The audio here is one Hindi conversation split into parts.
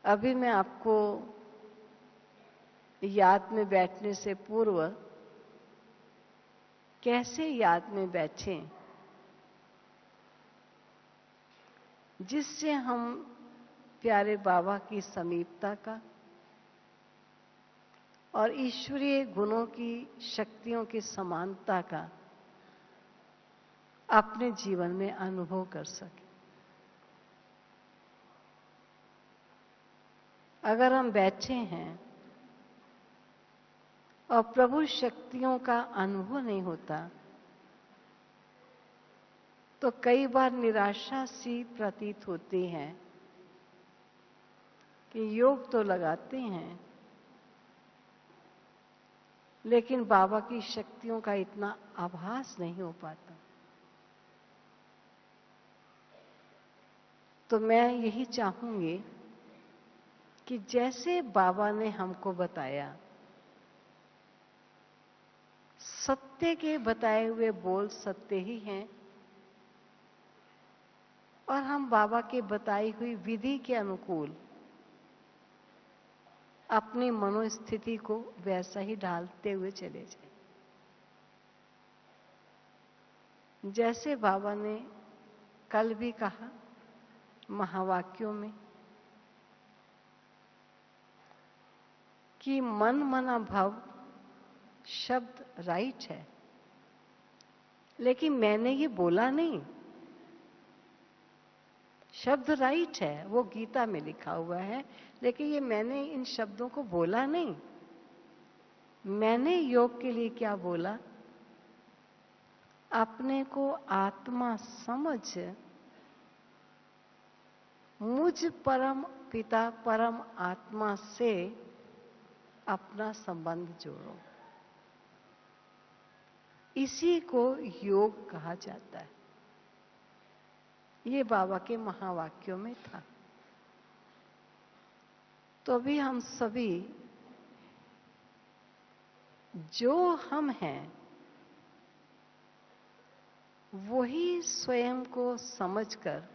अभी मैं आपको याद में बैठने से पूर्व कैसे याद में बैठें जिससे हम प्यारे बाबा की समीपता का और ईश्वरीय गुणों की शक्तियों की समानता का अपने जीवन में अनुभव कर सके। अगर हम बैठे हैं और प्रभु शक्तियों का अनुभव नहीं होता तो कई बार निराशा सी प्रतीत होती है कि योग तो लगाते हैं लेकिन बाबा की शक्तियों का इतना आभास नहीं हो पाता। तो मैं यही चाहूंगी कि जैसे बाबा ने हमको बताया, सत्य के बताए हुए बोल सत्य ही हैं और हम बाबा के बताई हुई विधि के अनुकूल अपनी मनोस्थिति को वैसा ही ढालते हुए चले जाए। जैसे बाबा ने कल भी कहा महावाक्यों में कि मन मना भव शब्द राइट है, लेकिन मैंने ये बोला नहीं। शब्द राइट है, वो गीता में लिखा हुआ है, लेकिन ये मैंने इन शब्दों को बोला नहीं। मैंने योग के लिए क्या बोला? अपने को आत्मा समझ मुझ परम पिता परम आत्मा से अपना संबंध जोड़ो। इसी को योग कहा जाता है। ये बाबा के महावाक्यों में था। तो अभी हम सभी जो हम हैं वही स्वयं को समझकर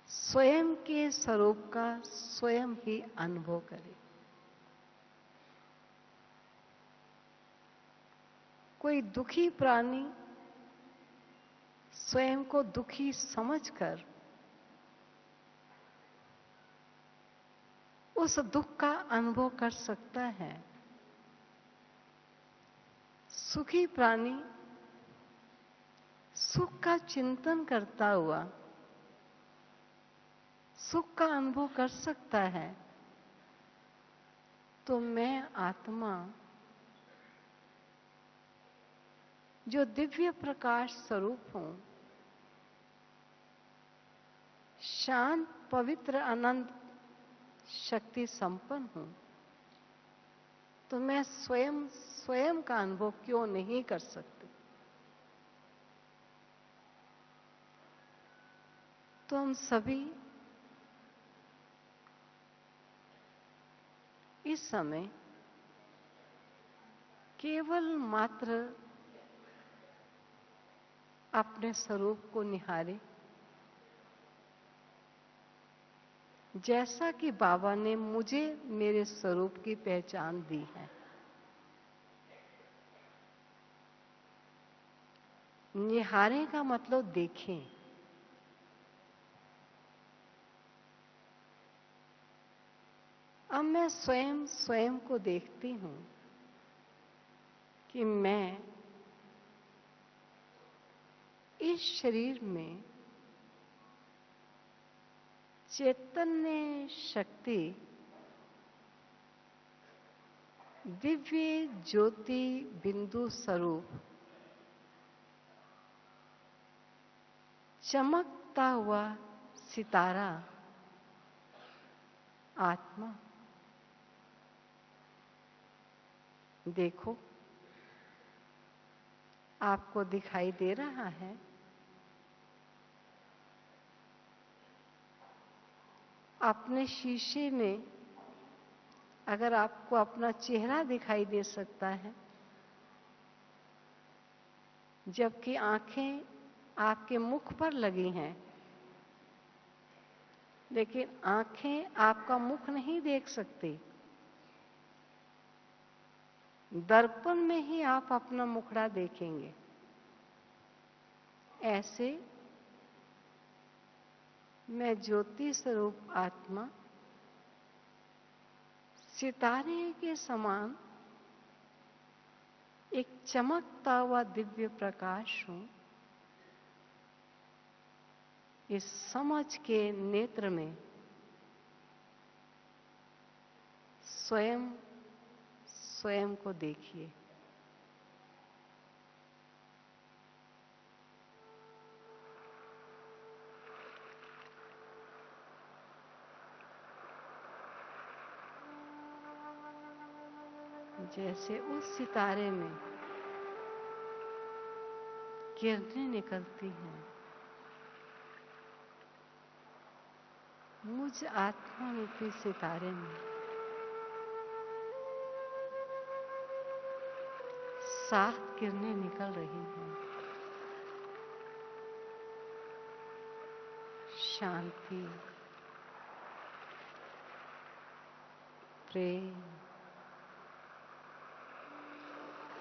स्वयं के स्वरूप का स्वयं ही अनुभव करें। कोई दुखी प्राणी स्वयं को दुखी समझकर उस दुख का अनुभव कर सकता है। सुखी प्राणी सुख का चिंतन करता हुआ सुख का अनुभव कर सकता है। तो मैं आत्मा जो दिव्य प्रकाश स्वरूप हूं, शांत पवित्र अनंत शक्ति संपन्न हूं, तो मैं स्वयं का अनुभव क्यों नहीं कर सकती? तो हम सभी इस समय केवल मात्र अपने स्वरूप को निहारें, जैसा कि बाबा ने मुझे मेरे स्वरूप की पहचान दी है। निहारें का मतलब देखें। अब मैं स्वयं को देखती हूं कि मैं इस शरीर में चैतन्य शक्ति दिव्य ज्योति बिंदु स्वरूप चमकता हुआ सितारा आत्मा। देखो, आपको दिखाई दे रहा है? अपने शीशे में अगर आपको अपना चेहरा दिखाई दे सकता है, जबकि आंखें आपके मुख पर लगी हैं, लेकिन आंखें आपका मुख नहीं देख सकती। दर्पण में ही आप अपना मुखड़ा देखेंगे। ऐसे मैं ज्योति स्वरूप आत्मा सितारे के समान एक चमकता हुआ दिव्य प्रकाश हूं। इस समझ के नेत्र में स्वयं स्वयं को देखिए। जैसे उस सितारे में किरणें निकलती हैं, मुझ आत्मा रूपी सितारे में सात किरणें निकल रही हैं। शांति, प्रेम,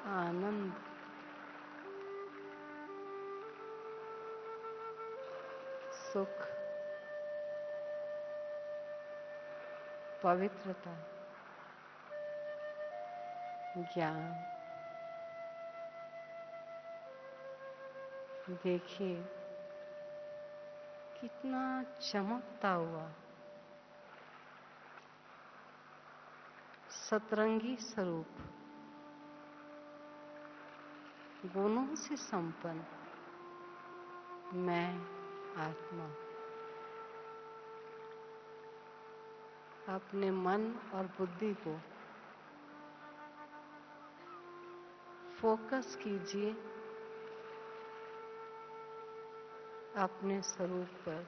आनंद, सुख, पवित्रता, ज्ञान। देखिए कितना चमकता हुआ सतरंगी स्वरूप, गुणों से संपन्न मैं आत्मा अपने मन और बुद्धि को फोकस कीजिए अपने स्वरूप पर।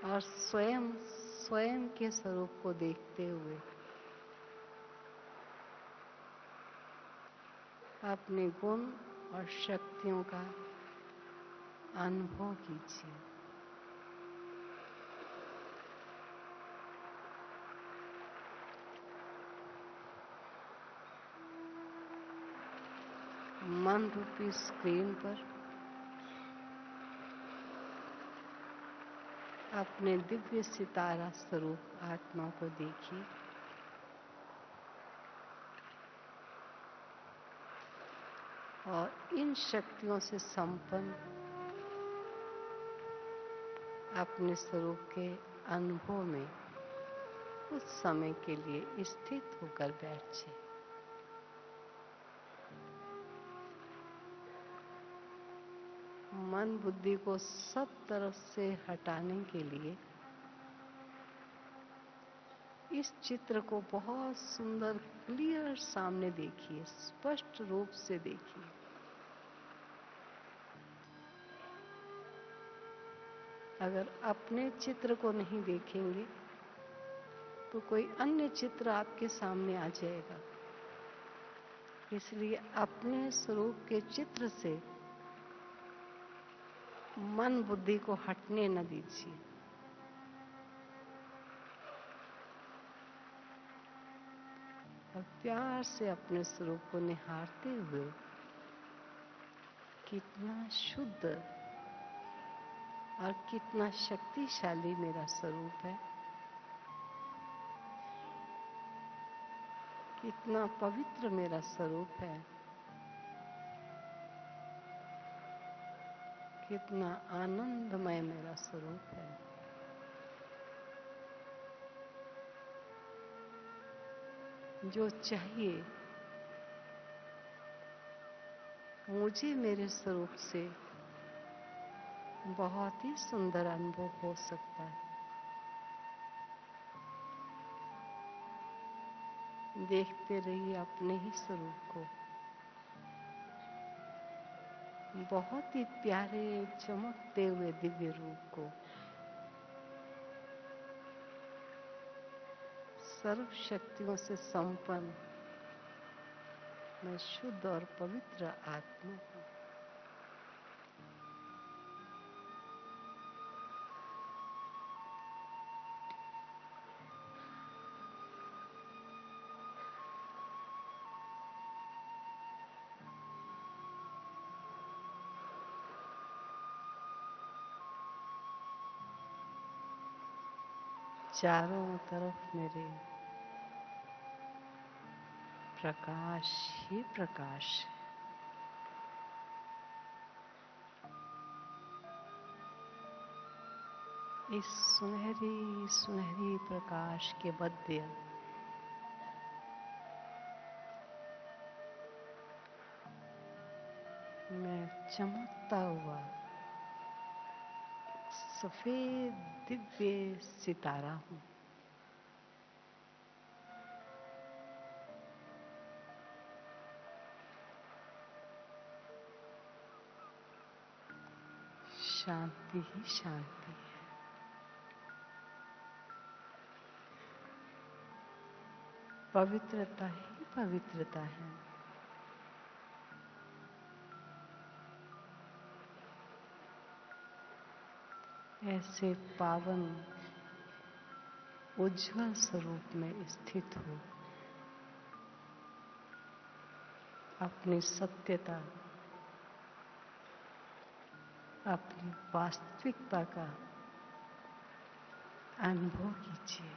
और स्वयं स्वयं के स्वरूप को देखते हुए अपने गुण और शक्तियों का अनुभव कीजिए। मन रूपी स्क्रीन पर अपने दिव्य सितारा स्वरूप आत्मा को देखिए। और इन शक्तियों से संपन्न अपने स्वरूप के अनुभव में कुछ समय के लिए स्थित होकर बैठिए। मन बुद्धि को सब तरफ से हटाने के लिए इस चित्र को बहुत सुंदर क्लियर सामने देखिए, स्पष्ट रूप से देखिए। अगर अपने चित्र को नहीं देखेंगे तो कोई अन्य चित्र आपके सामने आ जाएगा। इसलिए अपने स्वरूप के चित्र से मन बुद्धि को हटने न दीजिए। और प्यार से अपने स्वरूप को निहारते हुए कितना शुद्ध और कितना शक्तिशाली मेरा स्वरूप है, कितना पवित्र मेरा स्वरूप है, कितना आनंदमय मेरा स्वरूप है। जो चाहिए मुझे मेरे स्वरूप से बहुत ही सुंदर अनुभव हो सकता है। देखते रहिए अपने ही स्वरूप को, बहुत ही प्यारे चमकते हुए दिव्य रूप को। सर्व शक्तियों से संपन्न मैं शुद्ध और पवित्र आत्मा हूं। चारों तरफ मेरे प्रकाश ही प्रकाश है। इस सुनहरी सुनहरी प्रकाश के मध्य मैं चमकता हुआ सफेद दिव्य सितारा हूँ। शांति ही शांति है। पवित्रता ही पवित्रता है। ऐसे पावन उज्जवल स्वरूप में स्थित हो, अपनी सत्यता, अपनी वास्तविकता का अनुभव कीजिए।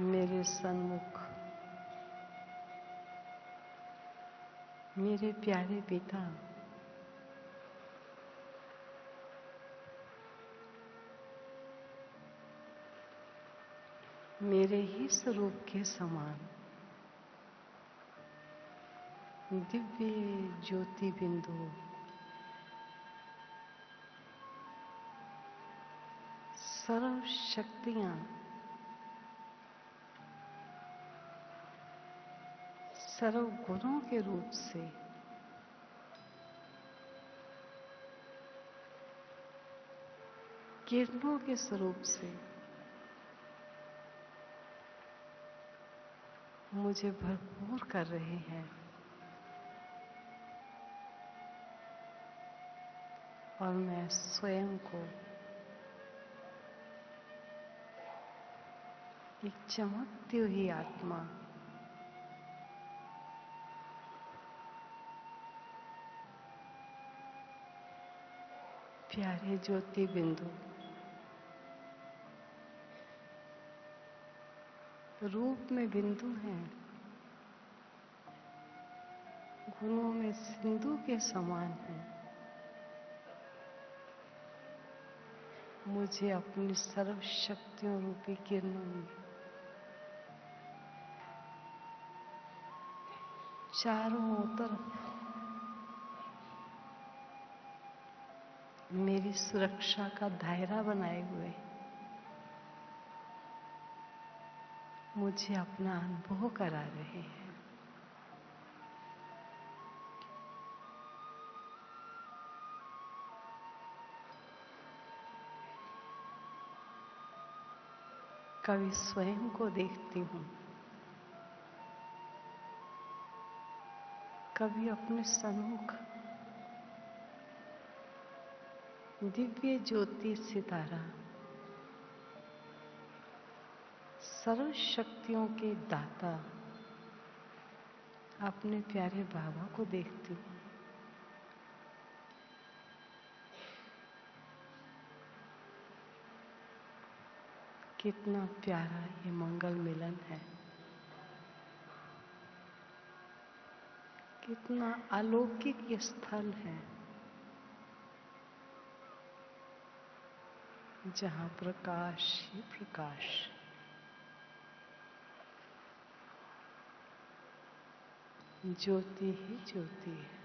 मेरे सन्मुख मेरे प्यारे पिता मेरे ही स्वरूप के समान दिव्य ज्योति बिंदु सर्व शक्तियां सर्व गुणों के रूप से किरणों के स्वरूप से मुझे भरपूर कर रहे हैं और मैं स्वयं को एक चमकती हुई आत्मा प्यारे ज्योति बिंदु रूप में बिंदु हैं, गुणों में सिंधु के समान हैं। मुझे अपनी सर्व शक्तियों रूपी किरणों में चारों तरफ मेरी सुरक्षा का दायरा बनाए हुए मुझे अपना अनुभव करा रहे हैं। कभी स्वयं को देखती हूँ, कभी अपने सन्मुख दिव्य ज्योति सितारा सर्व शक्तियों के दाता अपने प्यारे बाबा को देखती हूँ। कितना प्यारा ये मंगल मिलन है, कितना अलौकिक ये स्थल है जहाँ प्रकाश ही प्रकाश, ज्योति ही ज्योति है।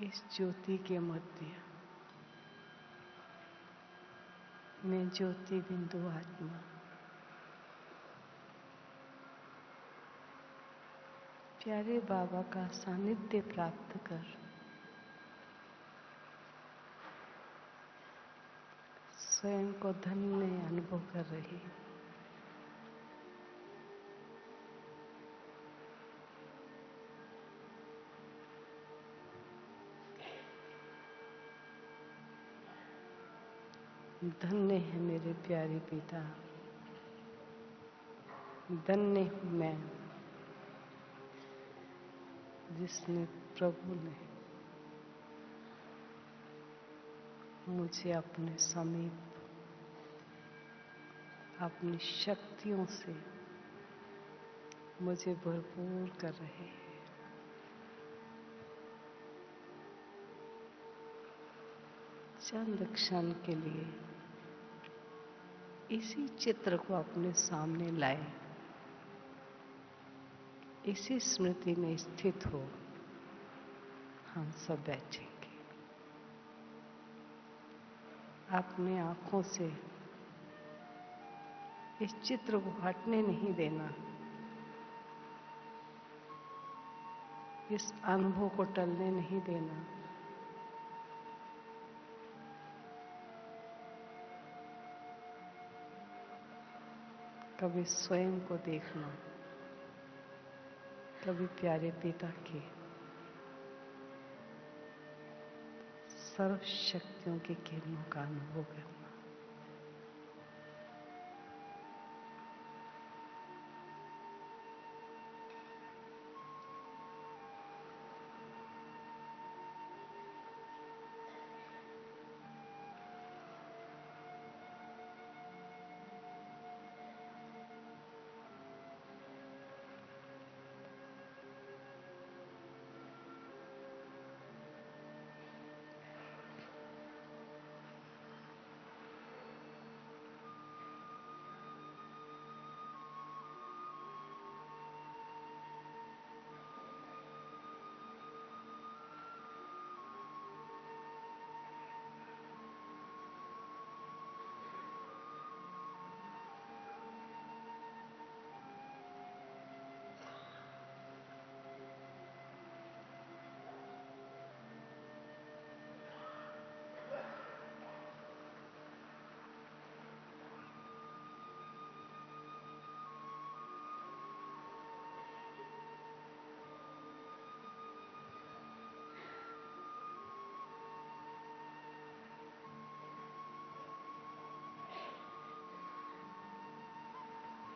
इस ज्योति के मध्य मैं ज्योति बिंदु आत्मा प्यारे बाबा का सानिध्य प्राप्त कर स्वयं को धन्य अनुभव कर रही हूँ। धन्य है मेरे प्यारे पिता, धन्य हूँ मैं जिसने प्रभु ने मुझे अपने समीप अपनी शक्तियों से मुझे भरपूर कर रहे हैं। चंद क्षण के लिए इसी चित्र को अपने सामने लाए, इसी स्मृति में स्थित हो हम सब बैठेंगे। अपने आंखों से इस चित्र को हटने नहीं देना, इस अनुभव को टलने नहीं देना। कभी स्वयं को देखना, कभी प्यारे पिता के सर्व शक्तियों की किरणों का अनुभव करना।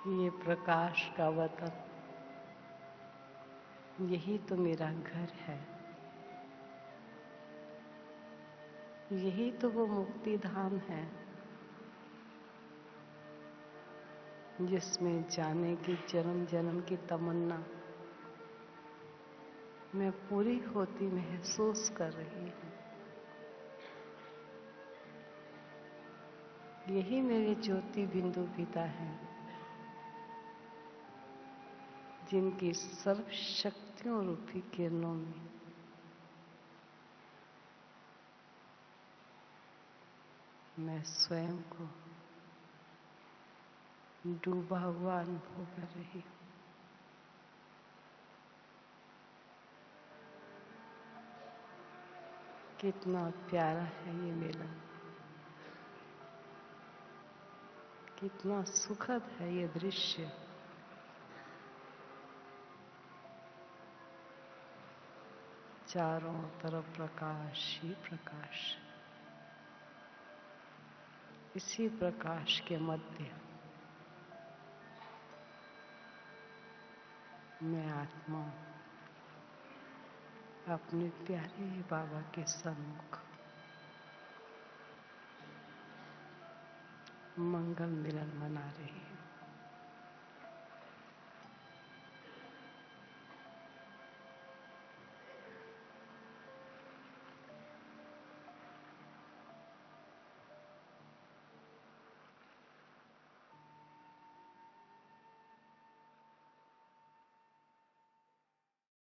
ये प्रकाश का वतन, यही तो मेरा घर है, यही तो वो मुक्ति धाम है जिसमें जाने की जन्म जन्म की तमन्ना मैं पूरी होती महसूस कर रही हूँ। यही मेरे ज्योति बिंदु पिता हैं जिनकी सर्व शक्तियों रूपी किरणों में मैं स्वयं को डूबा हुआ अनुभव कर रही हूँ। कितना प्यारा है ये मिलन, कितना सुखद है ये दृश्य। चारों तरफ प्रकाश ही प्रकाश, इसी प्रकाश के मध्य मैं आत्मा अपने प्यारे बाबा के सन्मुख मंगल मिलन मना रही हूँ।